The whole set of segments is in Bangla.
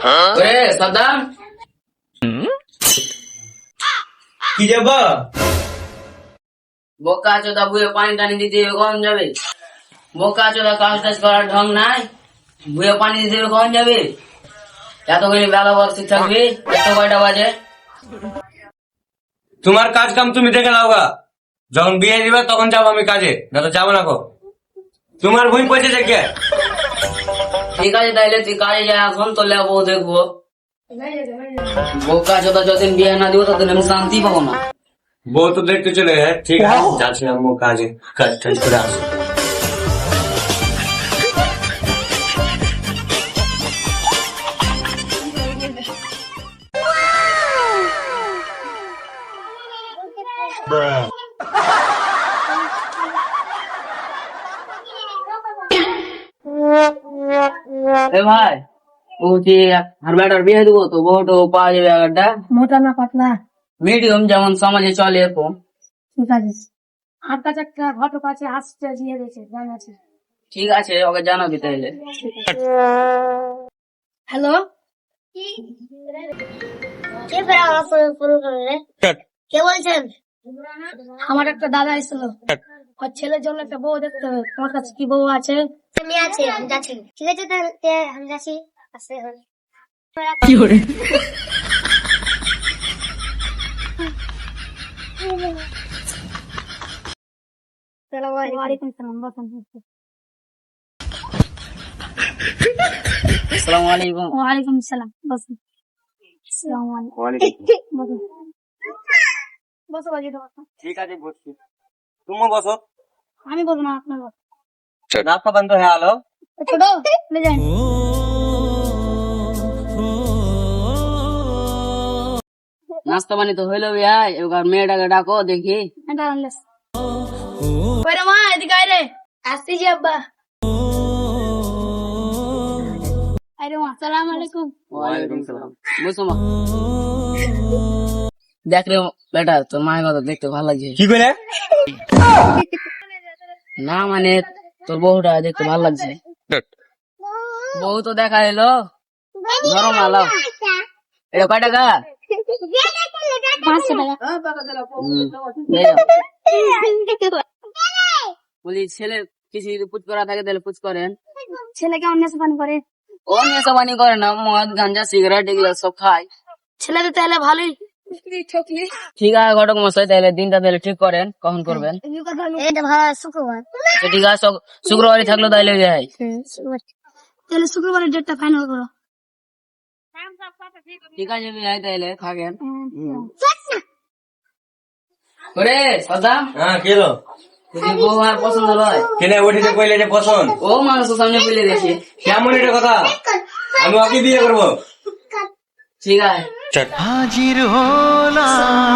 ওরে সাদ্দাম, কি যাবা? বোকা চোদা বুয়ে পানি টানি দিতে কখন যাবে? বোকা চোদা কাজ টাজ করার ঢং নাই, বুয়ে পানি দিতে কখন যাবে? এতগুলি বেলা বসে থাকবি, এত কয়টা বাজে? তোমার কাজ কাম তুমি দেখে নাও গা, যখন বিয়ে দিবে তখন যাবো আমি কাজে, না তো যাবো না গো। তোমার বই পয়সা দেখে। ঠিক আছে তাইলে তুই কাজে যা, এখন তো লেবো দেখবো। বোকা চোদা যতদিন বিয়ে না দিব ততদিন আমি শান্তি পাবো না। বউ তো দেখতে চলে যায়, ঠিক আছে যাচ্ছি আমি কাজে, কাজ টাজ করে আসি। এ ভাই, বলছি আর বেটার বিয়ে দেবো তো বউটো পাওয়া যাবে একটা মোটা না পাতলা? মিডিয়াম, যেমন সমাজে চলে এরকম। ঠিক আছে, আর কাছে একটা ঘটক আছে, আসতে দিয়ে দিয়েছে, জানাচ্ছে। ঠিক আছে, ওকে জানাবি তাইলে। হ্যালো, কে বলছেন? আমার একটা দাদা এসেছিল, ওর ছেলের জন্য একটা বউ দেখতে হবে। তোমার কাছে কি বউ আছে? আমি আছি, আমি যাচ্ছি। ঠিক আছে তাহলে আমি যাচ্ছি। আসতে হবে। কি করে? ওয়ালাইকুম সালাম, বসুন। আসসালামু আলাইকুম। ওয়ালাইকুম সালাম, বসুন। আসসালামু আলাইকুম। বসুন। বসো বাজি, বসো। ঠিক আছে বসছি, তুমি বসো। আমি বলবো না, আপনার বসো। রাস্তা বন্ধ হয়ে আলো। ছোট চলে যান। নাস্তা পানি তো হইলো ভাই, এবার মেয়েটাকে ডাকো দেখি। এটা আনলেস। ওই রে মা, এদিকে আয় রে। আসছি জি আব্বা। আরে মা, আসসালামু আলাইকুম। ওয়ালাইকুম সালাম। বসো মা। দেখ রে বেটা, তোর মায়ের কথা দেখতে ভালো লাগছে। কি করে? না মানে তোর বউটা দেখতে ভালো লাগছে। বউ তো দেখা এলো, ধরো মালাও। এটা কয় টাকা? 500 টাকা। বলি ছেলে কিছু যদি পুচ করা থাকে তাহলে পুচ করেন। ছেলেকে অন্য পানি করে। ও নেশা পানি করে না, মদ গাঞ্জা সিগারেট এগুলো সব খায়। ছেলে তো তাহলে ভালোই। ঠিক আছে ঘটক মশাই, তাহলে দিনটা তাহলে ঠিক করেন, কখন করবেন? এটা ভালো, শুক্রবার। তো ঠিক আছে, শুক্রবারই থাকলো তাইলে যাই। তাহলে শুক্রবারের ডেটটা ফাইনাল করো। ঠিক আছে ভাই, তাইলে থাকেন। ওরে সাদ্দাম, হ্যাঁ কেলো যদি বউ আর পছন্দ হয় কেনে ওটিতে কইলে যে পছন্দ, ও মানুষ সামনে পেলে দেখি। কেমন এটা কথা? আমি ওকে বিয়ে করবো। ঠিক আছে। হাজির হলাম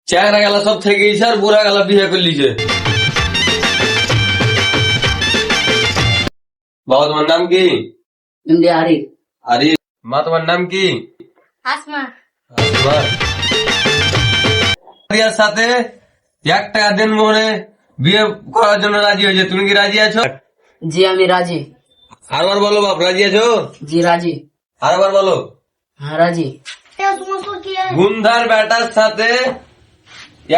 চেহারা গেল সব থেকে গেছে আর বুড়া গেল বিয়ে করলিছে। বাবা তোমার নাম কি? ইন্ডিয়া আরি। আরে মা তোমার নাম কি? আসমা। রিয়ার সাথে 1 টাকা দিন মনে বিয়ে করার জন্য রাজি হয়েছে, তুমি কি রাজি আছো? জি আমি রাজি। আরবার বলো বাপ, রাজি আছো? জি রাজি। আরবার বলো। হ্যাঁ রাজি। গুন্ধার বেটার সাথে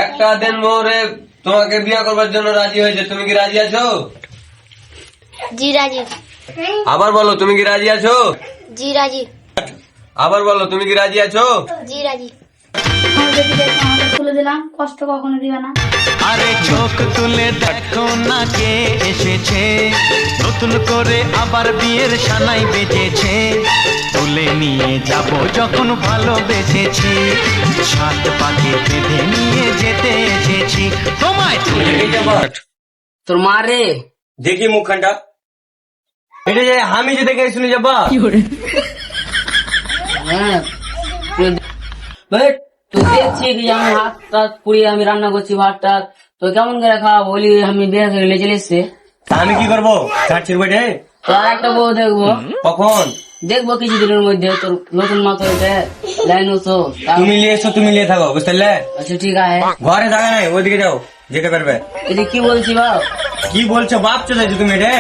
1 টাকা দিন মোহরে তোমাকে বিয়ে করবার জন্য রাজি হয়েছে, তুমি কি রাজি আছো? জি রাজি। আবার বলো, তুমি কি রাজি আছো? জি রাজি। আবার বলো, তুমি কি রাজি আছো? জি রাজি। আমাদের তুলে দিলাম, কষ্ট কখনো দিবে না। আরে চোখ তুলে দেখো না কে এসেছে, নতুন করে আবার বিয়ের সানাই বেজেছে। তুলে নিয়ে যাব যখন ভালোবেসেছি, 7 পাকে বেঁধে নিয়ে যেতে এসেছি তোমায় তুলে নিয়ে। তোর মা রে, দেখি মুখখানটা, এটা যে আমি যে দেখে শুনে যাবা। হ্যাঁ তুই দেখছি কি আমি হাত টাত পুড়িয়ে আমি রান্না করছি ভাতটা, তো কেমন করে খাওয়া বলি আমি বিয়ে করে চলে এসছে। তা আমি কি করবো? ছাড়ছির বেটে তো আর একটা বউ দেখবো। কখন? দেখবো কিছুদিনের মধ্যে তোর নতুন মাথা হয়েছে লাইন তো তুমি নিয়ে এসো, তুমি নিয়ে থাকো, বুঝতে পারলে? আচ্ছা ঠিক আছে। ঘরে থাকা নাই, ওইদিকে যাও, যেতে পারবে। এটা কি বলছি বাপ? কি বলছো বাপ? চলে যাচ্ছো তুমি রে,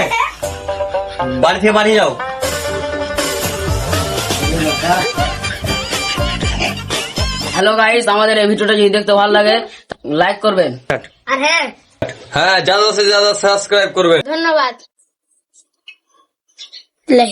বাড়ি থেকে বাড়ি যাও। হ্যালো গাইস, আমাদের এই ভিডিওটা যদি দেখতে ভালো লাগে লাইক করবেন। আর হ্যাঁ, হ্যাঁ, ज्यादा से ज्यादा সাবস্ক্রাইব করবে। ধন্যবাদ। লে